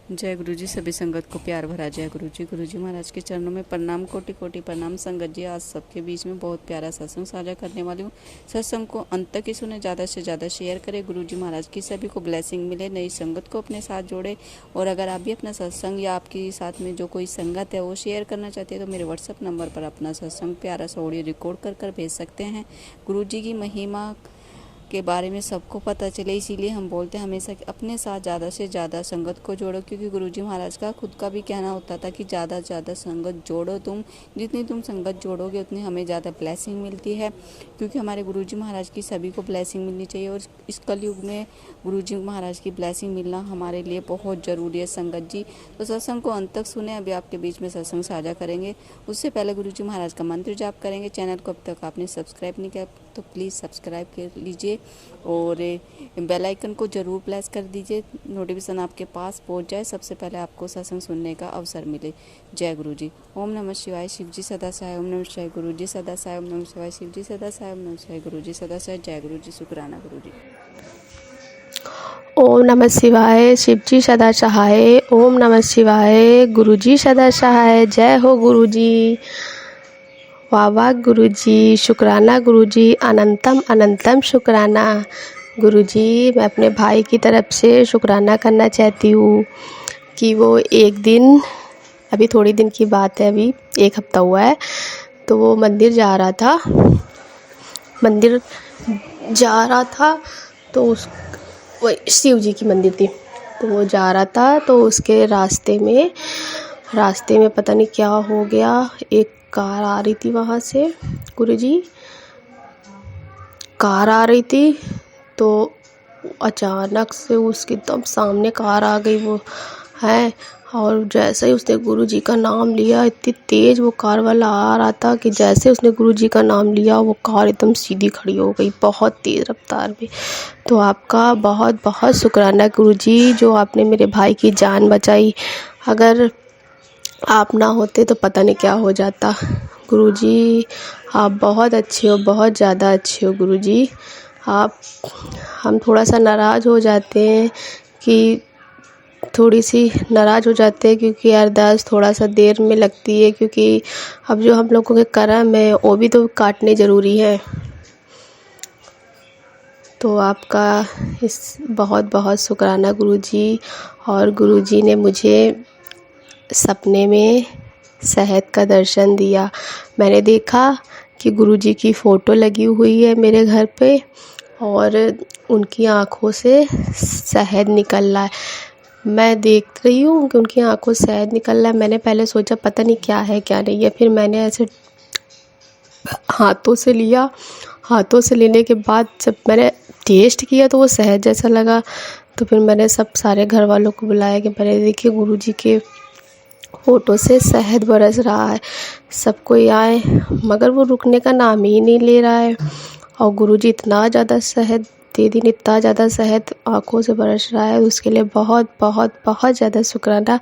जय गुरु जी। सभी संगत को प्यार भरा जय गुरु जी। गुरु जी महाराज के चरणों में प्रणाम, कोटि कोटि प्रणाम। संगत जी, आज सबके बीच में बहुत प्यारा सत्संग साझा करने वाली हूँ। सत्संग को अंत तक ही सुने, ज़्यादा से ज़्यादा शेयर करें। गुरु जी महाराज की सभी को ब्लेसिंग मिले, नई संगत को अपने साथ जोड़े। और अगर आप भी अपना सत्संग या आपके साथ में जो कोई संगत है वो शेयर करना चाहते हैं तो मेरे व्हाट्सअप नंबर पर अपना सत्संग प्यारा सा ऑडियो रिकॉर्ड कर भेज सकते हैं। गुरु जी की महिमा के बारे में सबको पता चले, इसीलिए हम बोलते हैं हमेशा कि अपने साथ ज़्यादा से ज़्यादा संगत को जोड़ो, क्योंकि गुरुजी महाराज का खुद का भी कहना होता था कि ज़्यादा से ज़्यादा संगत जोड़ो। तुम जितनी तुम संगत जोड़ोगे उतनी हमें ज़्यादा ब्लेसिंग मिलती है, क्योंकि हमारे गुरुजी महाराज की सभी को ब्लेसिंग मिलनी चाहिए। और इस कलयुग में गुरुजी महाराज की ब्लेसिंग मिलना हमारे लिए बहुत ज़रूरी है संगत जी। तो सत्संग को अंत तक सुने। अभी आपके बीच में सत्संग साझा करेंगे, उससे पहले गुरुजी महाराज का मंत्र जाप करेंगे। चैनल को अब तक आपने सब्सक्राइब नहीं किया तो प्लीज़ सब्सक्राइब कर लीजिए और बेल आइकन को ज़रूर प्रेस कर दीजिए, नोटिफिकेशन आपके पास पहुंच जाए, सबसे पहले आपको सत्संग सुनने का अवसर मिले। जय गुरु जी। ओम नमः शिवाय। शिव जी सदा सहाय। ओम नमः शिवाय। गुरु जी सदा सहाय। ओम नमः शिवाय। शिव जी सदा सहाय। ओम नमः शिवाय। गुरु जी सदा सहाय। जय गुरु जी। शुक्राना गुरु जी। ओम नमः शिवाय। शिव जी सदा सहाय। ओम नमः शिवाय। गुरु जी सदा सहाय। जय हो गुरु जी। वाह वाह गुरु जी। शुक्राना गुरु जी। अनंतम अनंतम शुक्राना गुरु जी। मैं अपने भाई की तरफ से शुक्राना करना चाहती हूँ कि वो एक दिन, अभी थोड़ी दिन की बात है, अभी 1 हफ्ता हुआ है, तो वो मंदिर जा रहा था तो उस वही शिव जी की मंदिर थी, तो वो जा रहा था तो उसके रास्ते में पता नहीं क्या हो गया, एक कार आ रही थी वहाँ से, गुरुजी कार आ रही थी तो अचानक से उसके एकदम सामने कार आ गई वो है। और जैसे ही उसने गुरुजी का नाम लिया, इतनी तेज़ वो कार वाला आ रहा था कि जैसे उसने गुरुजी का नाम लिया वो कार एकदम सीधी खड़ी हो गई, बहुत तेज़ रफ्तार में। तो आपका बहुत बहुत शुक्राना गुरुजी, जो आपने मेरे भाई की जान बचाई। अगर आप ना होते तो पता नहीं क्या हो जाता। गुरुजी आप बहुत अच्छे हो, बहुत ज़्यादा अच्छे हो गुरुजी। हम थोड़ा सा नाराज़ हो जाते हैं क्योंकि अरदास थोड़ा सा देर में लगती है, क्योंकि अब जो हम लोगों के कर्म है वो भी तो काटने ज़रूरी है। तो आपका इस बहुत बहुत शुक्राना गुरुजी। और गुरुजी ने मुझे सपने में शहद का दर्शन दिया। मैंने देखा कि गुरुजी की फ़ोटो लगी हुई है मेरे घर पे और उनकी आँखों से शहद निकल रहा है। मैं देख रही हूँ कि उनकी आँखों से शहद निकल रहा है। मैंने पहले सोचा पता नहीं क्या है क्या नहीं है, फिर मैंने ऐसे हाथों से लेने के बाद जब मैंने टेस्ट किया तो वो शहद जैसा लगा। तो फिर मैंने सारे घर वालों को बुलाया कि मैंने देखिए गुरुजी के फ़ोटो से शहद बरस रहा है। सब कोई आए मगर वो रुकने का नाम ही नहीं ले रहा है। और गुरुजी इतना ज़्यादा शहद दे दिन, इतना ज़्यादा शहद आँखों से बरस रहा है, उसके लिए बहुत बहुत बहुत ज़्यादा शुक्राना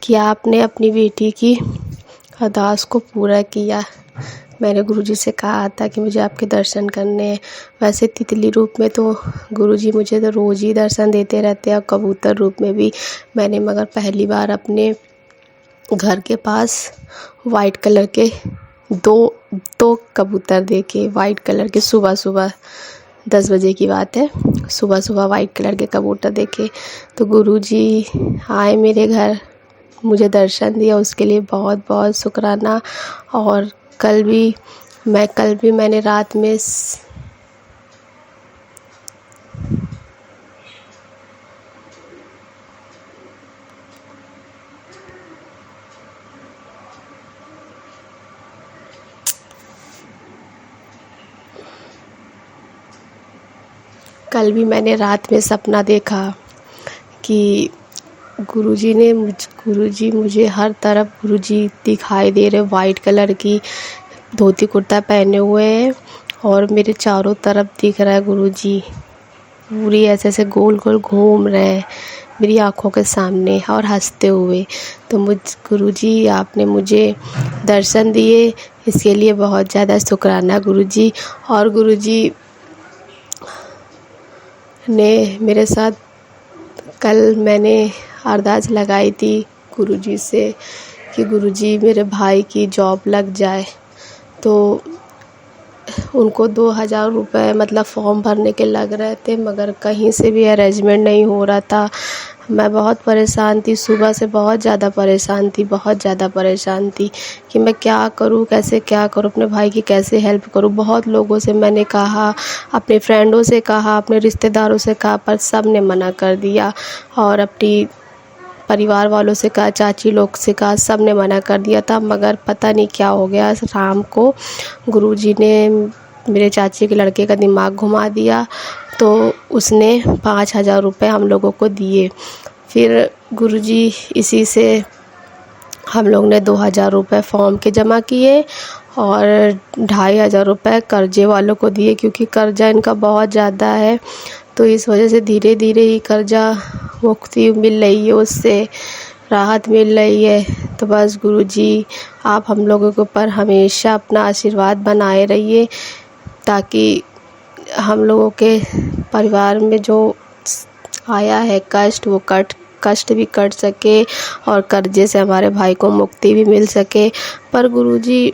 कि आपने अपनी बेटी की अरदास को पूरा किया। मैंने गुरुजी से कहा था कि मुझे आपके दर्शन करने हैं। वैसे तितली रूप में तो गुरुजी मुझे तो रोज़ ही दर्शन देते रहते हैं, और कबूतर रूप में भी मैंने, मगर पहली बार अपने घर के पास वाइट कलर के दो कबूतर देखे, वाइट कलर के। सुबह 10 बजे की बात है, सुबह वाइट कलर के कबूतर देखे। तो गुरुजी आए मेरे घर, मुझे दर्शन दिया, उसके लिए बहुत बहुत शुक्राना। और कल भी मैंने रात में रात में सपना देखा कि गुरुजी मुझे हर तरफ गुरुजी दिखाई दे रहे, वाइट कलर की धोती कुर्ता पहने हुए हैं और मेरे चारों तरफ दिख रहा है गुरुजी, पूरी ऐसे गोल गोल घूम रहे हैं मेरी आँखों के सामने और हंसते हुए। तो गुरुजी आपने मुझे दर्शन दिए, इसके लिए बहुत ज़्यादा शुक्राना गुरुजी। और गुरुजी ने मेरे साथ कल मैंने अरदास लगाई थी गुरुजी से कि गुरुजी मेरे भाई की जॉब लग जाए। तो उनको 2000 रुपये मतलब फॉर्म भरने के लग रहे थे, मगर कहीं से भी अरेंजमेंट नहीं हो रहा था। मैं बहुत परेशान थी, सुबह से बहुत ज़्यादा परेशान थी कि मैं क्या करूं, कैसे क्या करूं, अपने भाई की कैसे हेल्प करूं। बहुत लोगों से मैंने कहा, अपने फ्रेंडों से कहा, अपने रिश्तेदारों से कहा, पर सब ने मना कर दिया। और अपनी परिवार वालों से कहा, चाची लोग से कहा, सब ने मना कर दिया था। मगर पता नहीं क्या हो गया, शाम को गुरुजी ने मेरे चाची के लड़के का दिमाग घुमा दिया, तो उसने 5000 रुपये हम लोगों को दिए। फिर गुरुजी इसी से हम लोग ने 2000 रुपये फॉर्म के जमा किए और 2500 रुपये कर्जे वालों को दिए, क्योंकि कर्जा इनका बहुत ज़्यादा है। तो इस वजह से धीरे धीरे ही कर्जा मुक्ति मिल रही है, उससे राहत मिल रही है। तो बस गुरुजी आप हम लोगों के ऊपर हमेशा अपना आशीर्वाद बनाए रहिए, ताकि हम लोगों के परिवार में जो आया है कष्ट, वो कष्ट भी कट सके और कर्जे से हमारे भाई को मुक्ति भी मिल सके। पर गुरुजी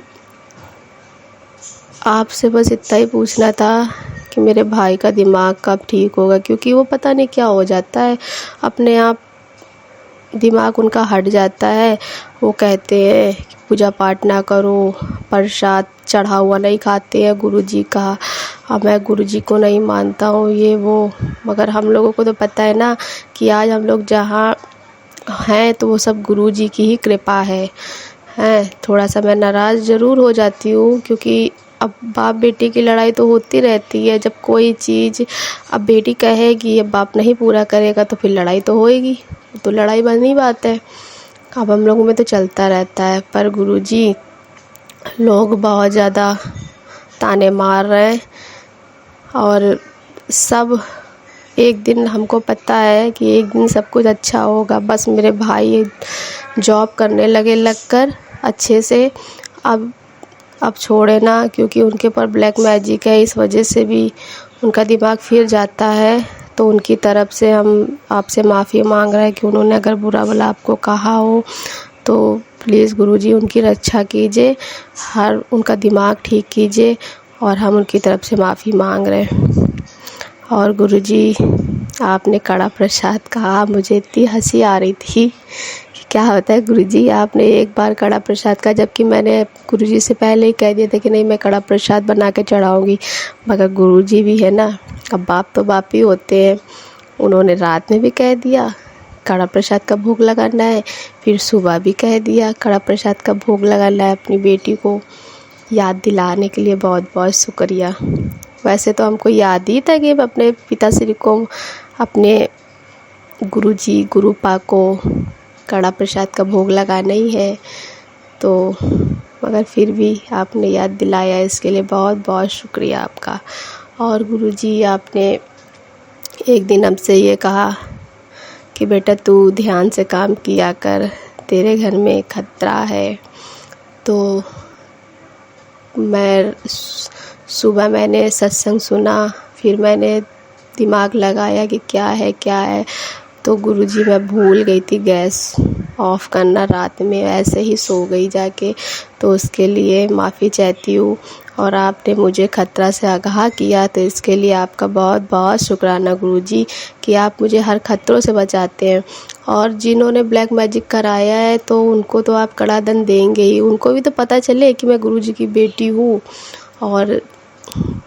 आपसे बस इतना ही पूछना था कि मेरे भाई का दिमाग कब ठीक होगा, क्योंकि वो पता नहीं क्या हो जाता है, अपने आप दिमाग उनका हट जाता है। वो कहते हैं कि पूजा पाठ ना करो, प्रसाद चढ़ा हुआ नहीं खाते हैं गुरुजी का, अब मैं गुरुजी को नहीं मानता हूँ, ये वो। मगर हम लोगों को तो पता है ना कि आज हम लोग जहाँ हैं तो वो सब गुरुजी की ही कृपा है। थोड़ा सा मैं नाराज़ ज़रूर हो जाती हूँ, क्योंकि अब बाप बेटी की लड़ाई तो होती रहती है। जब कोई चीज़ अब बेटी कहेगी, अब बाप नहीं पूरा करेगा, तो फिर लड़ाई तो होएगी, तो लड़ाई बनी बात है। अब हम लोगों में तो चलता रहता है। पर गुरुजी लोग बहुत ज़्यादा ताने मार रहे हैं, और सब एक दिन हमको पता है कि एक दिन सब कुछ अच्छा होगा। बस मेरे भाई जॉब करने लगकर अच्छे से, अब छोड़े ना, क्योंकि उनके ऊपर ब्लैक मैजिक है, इस वजह से भी उनका दिमाग फिर जाता है। तो उनकी तरफ से हम आपसे माफ़ी मांग रहे हैं कि उन्होंने अगर बुरा भला आपको कहा हो तो प्लीज़ गुरुजी उनकी रक्षा कीजिए, उनका दिमाग ठीक कीजिए, और हम उनकी तरफ से माफ़ी मांग रहे हैं। और गुरुजी आपने कड़ा प्रसाद कहा, मुझे इतनी हंसी आ रही थी कि क्या होता है गुरुजी, आपने एक बार कड़ा प्रसाद कहा, जबकि मैंने गुरुजी से पहले ही कह दिया था कि नहीं मैं कड़ा प्रसाद बना के चढ़ाऊँगी। मगर गुरुजी भी है ना, अब बाप तो बाप ही होते हैं। उन्होंने रात में भी कह दिया कड़ा प्रसाद का भोग लगाना है, फिर सुबह भी कह दिया कड़ा प्रसाद का भोग लगाना है। अपनी बेटी को याद दिलाने के लिए बहुत बहुत शुक्रिया। वैसे तो हमको याद ही था कि अपने पिताश्री को, अपने गुरुजी गुरुपा को कड़ा प्रसाद का भोग लगाना ही है, तो मगर फिर भी आपने याद दिलाया, इसके लिए बहुत बहुत शुक्रिया आपका। और गुरुजी आपने एक दिन हमसे ये कहा कि बेटा तू ध्यान से काम किया कर, तेरे घर में खतरा है। तो मैं सुबह मैंने सत्संग सुना, फिर मैंने दिमाग लगाया कि क्या है। तो गुरुजी मैं भूल गई थी गैस ऑफ़ करना, रात में ऐसे ही सो गई जाके, तो उसके लिए माफ़ी चाहती हूँ। और आपने मुझे खतरा से आगाह किया, तो इसके लिए आपका बहुत बहुत शुक्राना गुरुजी कि आप मुझे हर खतरों से बचाते हैं। और जिन्होंने ब्लैक मैजिक कराया है तो उनको तो आप कड़ा दंड देंगे ही, उनको भी तो पता चले कि मैं गुरुजी की बेटी हूँ और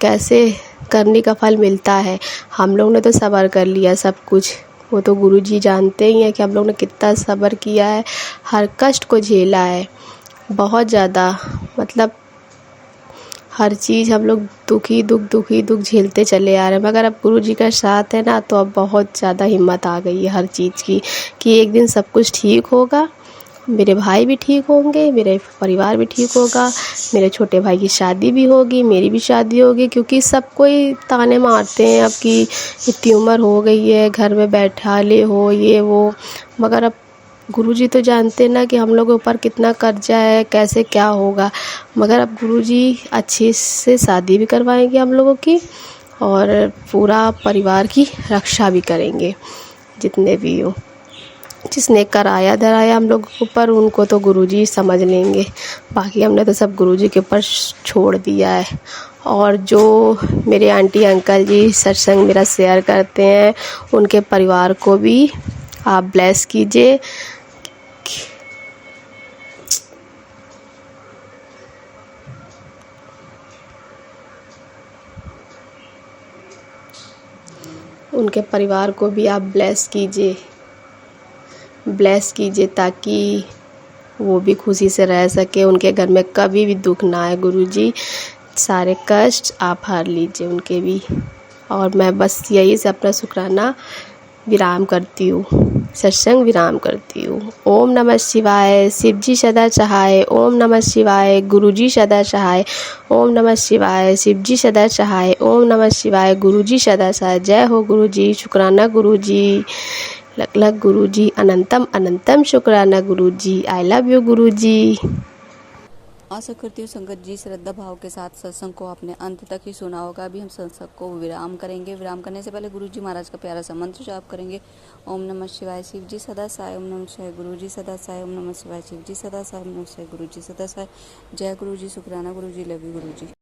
कैसे करने का फल मिलता है। हम लोग ने तो सब्र कर लिया सब कुछ, वो तो गुरुजी जानते ही हैं कि हम लोग ने कितना सब्र किया है, हर कष्ट को झेला है बहुत ज़्यादा। मतलब हर चीज़ हम लोग दुख झेलते चले आ रहे हैं। मगर अब गुरुजी का साथ है ना, तो अब बहुत ज़्यादा हिम्मत आ गई है हर चीज़ की कि एक दिन सब कुछ ठीक होगा, मेरे भाई भी ठीक होंगे, मेरे परिवार भी ठीक होगा, मेरे छोटे भाई की शादी भी होगी, मेरी भी शादी होगी। क्योंकि सब कोई ताने मारते हैं अब कि इतनी उम्र हो गई है, घर में बैठा ले हो ये वो। मगर अब गुरुजी तो जानते ना कि हम लोगों के ऊपर कितना कर्जा है, कैसे क्या होगा। मगर अब गुरुजी अच्छे से शादी भी करवाएंगे हम लोगों की, और पूरा परिवार की रक्षा भी करेंगे जितने भी हो। जिसने कराया धराया हम लोगों के ऊपर, उनको तो गुरुजी समझ लेंगे। बाकी हमने तो सब गुरुजी के ऊपर छोड़ दिया है। और जो मेरे आंटी अंकल जी सत्संग मेरा शेयर करते हैं, उनके परिवार को भी आप ब्लेस कीजिए। उनके परिवार को भी आप ब्लेस कीजिए ताकि वो भी खुशी से रह सके, उनके घर में कभी भी दुख ना आए। गुरुजी सारे कष्ट आप हर लीजिए उनके भी। और मैं बस यही से अपना शुक्राना विराम करती हूँ, सत्संग विराम करती हूँ। ओम नमः शिवाय। शिव जी सदा सहाय। ओम नमः शिवाय। गुरुजी सदा सहाय। ओम नमः शिवाय। शिव जी सदा सहाय। ओम नमः शिवाय। गुरुजी सदा सहाय। जय हो गुरुजी। शुक्राना गुरुजी। लख लख गुरुजी। अनंतम अनंतम शुक्राना गुरुजी। आई लव यू गुरुजी। आशा करती हूँ संगत जी श्रद्धा भाव के साथ सत्संग को आपने अंत तक ही सुना होगा। अभी हम सत्संग को विराम करेंगे। विराम करने से पहले गुरु जी महाराज का प्यारा सा मंत्र जाप करेंगे। ओम नमः शिवाय। शिव जी सदा सहाय। ओम नमः शिवाय। गुरु जी सदा सहाय। ओम नमः शिवाय। शिव जी सदा सहाय। ओम नमः शिवाय। गुरु जी सदा सहाय। जय गुरु जी। शुक्राना गुरु जी। Love you Guru ji.